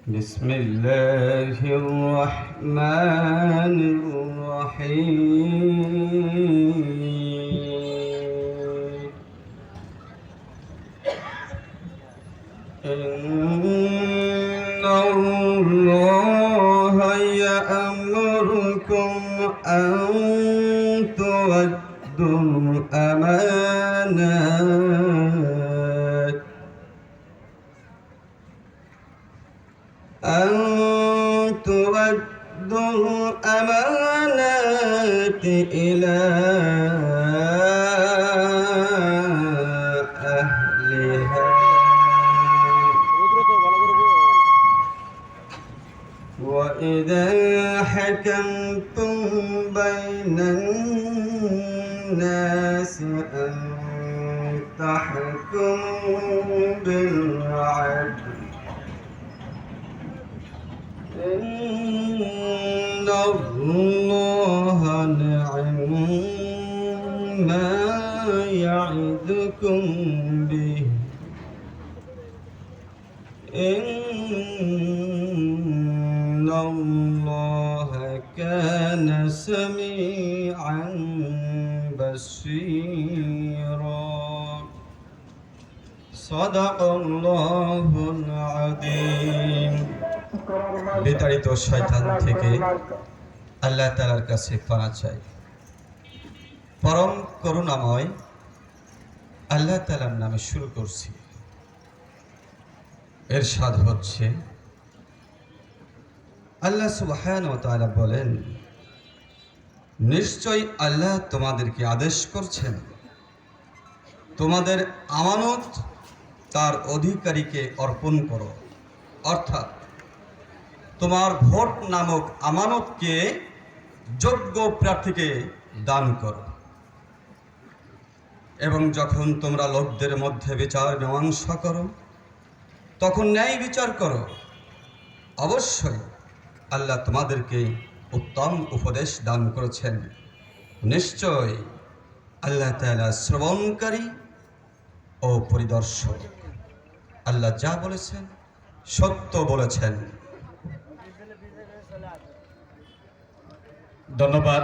بسم الله الرحمن الرحيم إن الله يأمركم أن تؤدوا الأمانات إلى أهلها وإذا حكمتم بين الناس أن تحكموا بالعدل إن الله نعم ما يعظكم به إن الله كان سميعا بصيرا صدق الله العظيم বিতাড়িত শয়তান থেকে আল্লাহ তাআলার কাছে পানা চাই। পরম করুণাময় আল্লাহ তাআলার নামে শুরু করছি। ইরশাদ হচ্ছে, আল্লাহ সুবহানাহু ওয়া তাআলা বলেন, নিশ্চয়ই আল্লাহ তোমাদেরকে আদেশ করছেন তোমাদের আমানত তার অধিকারীকে অর্পণ করো, অর্থাৎ তোমার ভোট নামক আমানতকে যোগ্য প্রার্থীকে দান করো এবং যখন তোমরা লোকদের মধ্যে বিচার মীমাংসা করো তখন ন্যায় বিচার করো। অবশ্যই আল্লাহ তোমাদেরকে উত্তম উপদেশ দান করেছেন। নিশ্চয় আল্লাহ তাআলা শ্রবণকারী ও পরিদর্শক। আল্লাহ যা বলেছেন সত্য বলেছেন। ধন্যবাদ।